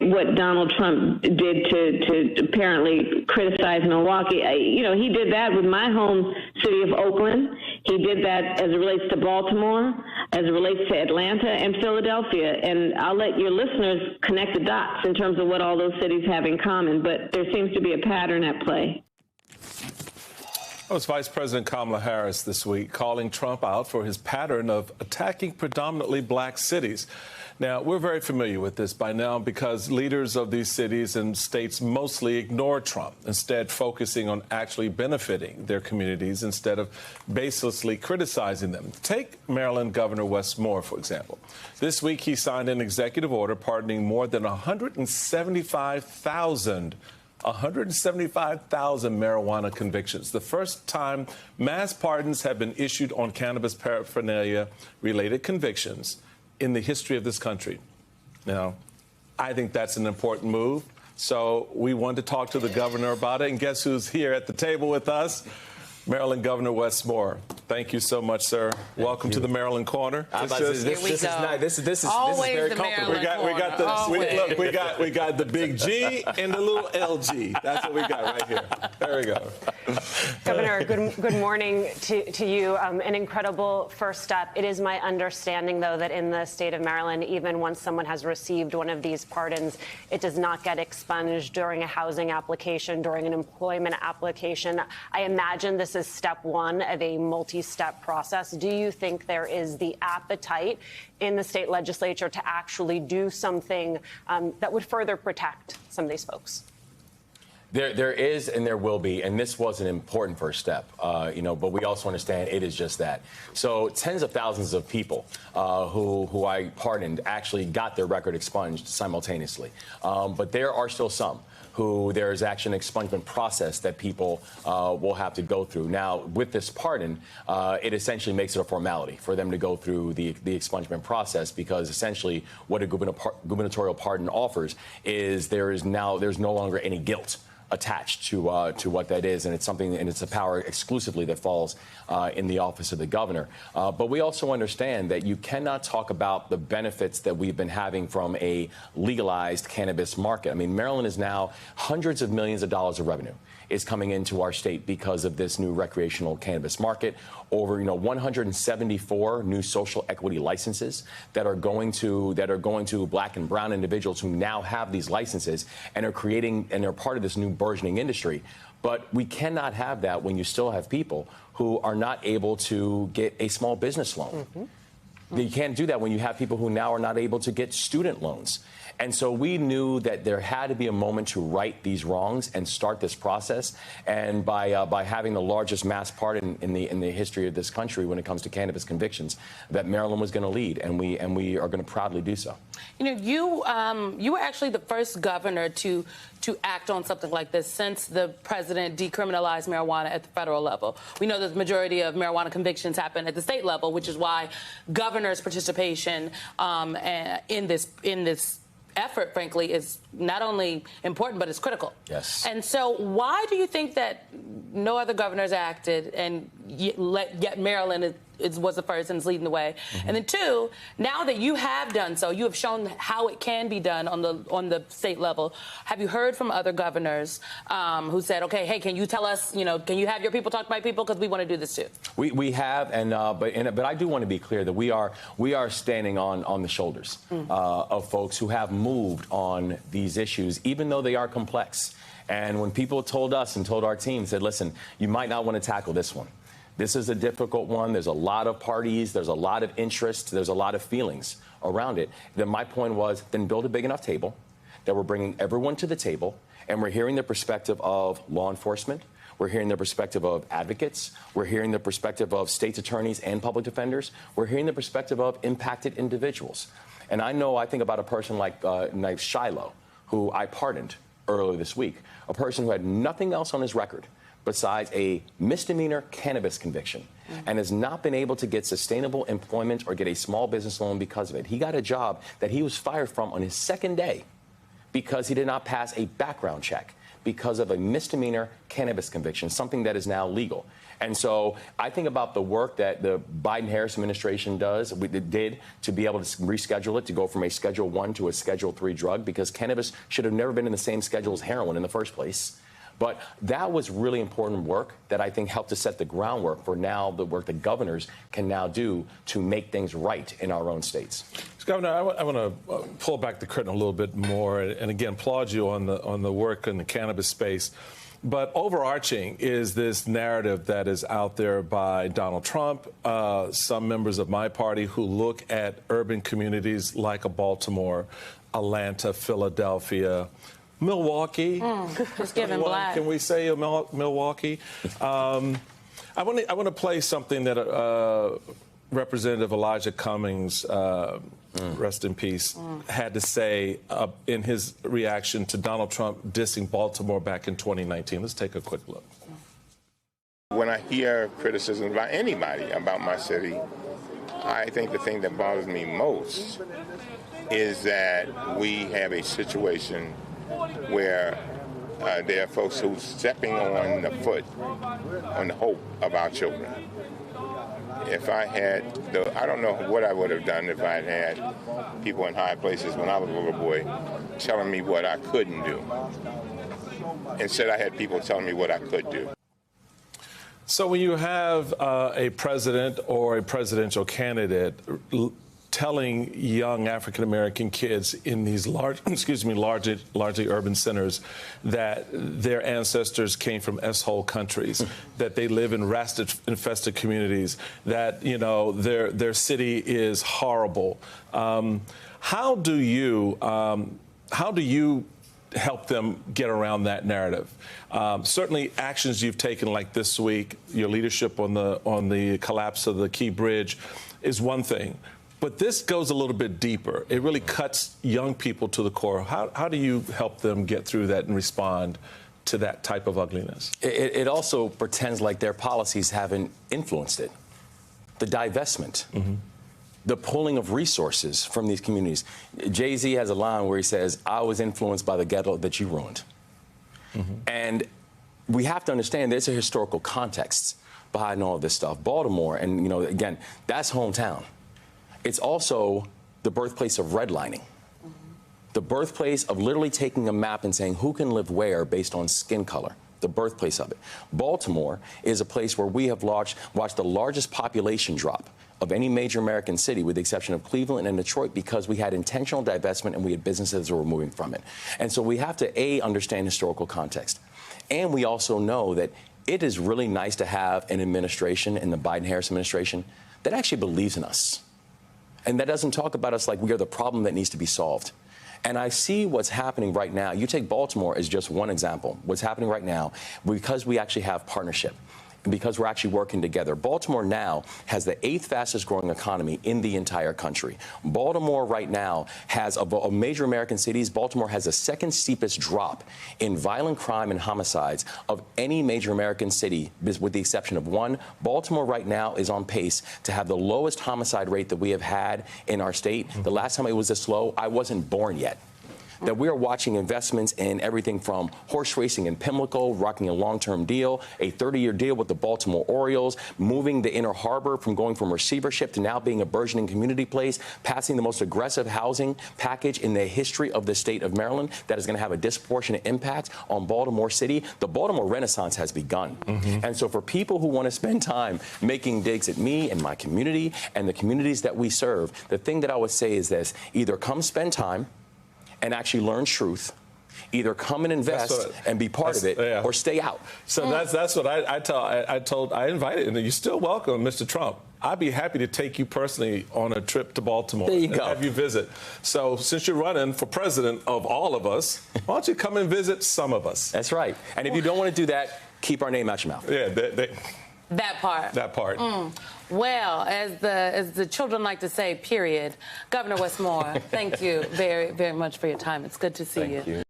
what Donald Trump did to apparently criticize Milwaukee. He did that with my home city of Oakland. He did that as it relates to Baltimore, as it relates to Atlanta and Philadelphia. And I'll let your listeners connect the dots in terms of what all those cities have in common. But there seems to be a pattern at play. That was Vice President Kamala Harris this week calling Trump out for his pattern of attacking predominantly black cities. Now, we're very familiar with this by now because leaders of these cities and states mostly ignore Trump, instead focusing on actually benefiting their communities instead of baselessly criticizing them. Take Maryland Governor Wes Moore, for example. This week, he signed an executive order pardoning more than 175,000 marijuana convictions. The first time mass pardons have been issued on cannabis paraphernalia-related convictions in the history of this country. Now, I think that's an important move. So we wanted to talk to the governor about it. And guess who's here at the table with us? Maryland Governor Wes Moore. Thank you so much, sir. Welcome to the Maryland Corner. This is very comfortable. We got the big G and the little LG. That's what we got right here. There we go. Governor, good morning to you. An incredible first step. It is my understanding, though, that in the state of Maryland, even once someone has received one of these pardons, it does not get expunged during a housing application, during an employment application. I imagine this is step one of a multi-step process. Do you think there is the appetite in the state legislature to actually do something that would further protect some of these folks? There is and there will be, and this was an important first step, but we also understand it is just that. So tens of thousands of people who I pardoned actually got their record expunged simultaneously. But there are still some who there is actually an expungement process that people will have to go through. Now, with this pardon, it essentially makes it a formality for them to go through the expungement process, because essentially what a gubernatorial pardon offers is there's no longer any guilt attached to what that is, and it's something, and it's a power exclusively that falls in the office of the governor. But we also understand that you cannot talk about the benefits that we've been having from a legalized cannabis market. I mean, Maryland is now hundreds of millions of dollars of revenue is coming into our state because of this new recreational cannabis market. Over 174 new social equity licenses that are going to black and brown individuals who now have these licenses and are they're part of this new burgeoning industry. But we cannot have that when you still have people who are not able to get a small business loan. Mm-hmm. You can't do that when you have people who now are not able to get student loans. And so we knew that there had to be a moment to right these wrongs and start this process. And by having the largest mass pardon in the history of this country when it comes to cannabis convictions, that Maryland was going to lead, and we are going to proudly do so. You were actually the first governor to act on something like this since the president decriminalized marijuana at the federal level. We know that the majority of marijuana convictions happen at the state level, which is why governors' participation in this effort, frankly, is not only important, but it's critical. Yes. And so why do you think that no other governors acted, and yet Maryland was the first and is leading the way? Mm-hmm. And then two, now that you have done so, you have shown how it can be done on the state level. Have you heard from other governors who said, okay, hey, can you tell us, can you have your people talk to my people, because we want to do this too? We have, but I do want to be clear that we are standing on the shoulders of folks who have moved on these issues, even though they are complex. And when people told us and told our team, said, listen, you might not want to tackle this one. This is a difficult one. There's a lot of parties. There's a lot of interest. There's a lot of feelings around it. Then my point was, then build a big enough table that we're bringing everyone to the table, and we're hearing the perspective of law enforcement. We're hearing the perspective of advocates. We're hearing the perspective of state's attorneys and public defenders. We're hearing the perspective of impacted individuals. And I think about a person like Shiloh, who I pardoned earlier this week, a person who had nothing else on his record besides a misdemeanor cannabis conviction, and has not been able to get sustainable employment or get a small business loan because of it. He got a job that he was fired from on his second day because he did not pass a background check, because of a misdemeanor cannabis conviction, something that is now legal. And so I think about the work that the Biden-Harris administration did to be able to reschedule it, to go from a Schedule 1 to a Schedule 3 drug, because cannabis should have never been in the same schedule as heroin in the first place. But that was really important work that I think helped to set the groundwork for now the work that governors can now do to make things right in our own states. Governor, I want to pull back the curtain a little bit more, and again, applaud you on the work in the cannabis space. But overarching is this narrative that is out there by Donald Trump, some members of my party who look at urban communities like a Baltimore, Atlanta, Philadelphia, Milwaukee. It's giving black. Can we say Milwaukee? I want to play something that Representative Elijah Cummings, rest in peace, had to say in his reaction to Donald Trump dissing Baltimore back in 2019. Let's take a quick look. When I hear criticism about anybody about my city, I think the thing that bothers me most is that we have a situation where there are folks who are stepping on the hope of our children. If I had, I don't know what I would have done if I had people in high places when I was a little boy telling me what I couldn't do. Instead, I had people telling me what I could do. So when you have a president or a presidential candidate telling young African-American kids in these largely urban centers that their ancestors came from S-hole countries, that they live in rat-infested communities, that, you know, their city is horrible. How do you help them get around that narrative? Certainly actions you've taken like this week, your leadership on the collapse of the Key Bridge is one thing. But this goes a little bit deeper. It really cuts young people to the core. How do you help them get through that and respond to that type of ugliness? It also pretends like their policies haven't influenced it. The divestment, the pulling of resources from these communities. Jay-Z has a line where he says, "I was influenced by the ghetto that you ruined." And we have to understand there's a historical context behind all of this stuff. Baltimore, and, you know, again, that's hometown. It's also the birthplace of redlining, the birthplace of literally taking a map and saying who can live where based on skin color, the birthplace of it. Baltimore is a place where we have watched the largest population drop of any major American city, with the exception of Cleveland and Detroit, because we had intentional divestment and we had businesses that were moving from it. And so we have to, A, understand historical context. And we also know that it is really nice to have an administration in the Biden-Harris administration that actually believes in us. And that doesn't talk about us like we are the problem that needs to be solved. And I see what's happening right now. You take Baltimore as just one example. What's happening right now, because we actually have partnership, and because we're actually working together. Baltimore now has the 8th fastest growing economy in the entire country. Baltimore right now has, of major American cities, Baltimore has the 2nd steepest drop in violent crime and homicides of any major American city, with the exception of one. Baltimore right now is on pace to have the lowest homicide rate that we have had in our state. The last time it was this low, I wasn't born yet. That we are watching investments in everything from horse racing in Pimlico, rocking a long-term deal, a 30-year deal with the Baltimore Orioles, moving the Inner Harbor from going from receivership to now being a burgeoning community place, passing the most aggressive housing package in the history of the state of Maryland that is going to have a disproportionate impact on Baltimore City. The Baltimore Renaissance has begun. And so for people who want to spend time making digs at me and my community and the communities that we serve, the thing that I would say is this: either come spend time and actually learn truth, either come and invest and be part of it, or stay out. So that's what I invited, and you're still welcome, Mr. Trump. I'd be happy to take you personally on a trip to Baltimore and have you visit. So since you're running for president of all of us, why don't you come and visit some of us? That's right. And if you don't want to do that, keep our name out your mouth. Yeah, that part. That part. Well, as the children like to say, period. Governor Wes Moore, thank you very, very much for your time. It's good to see you.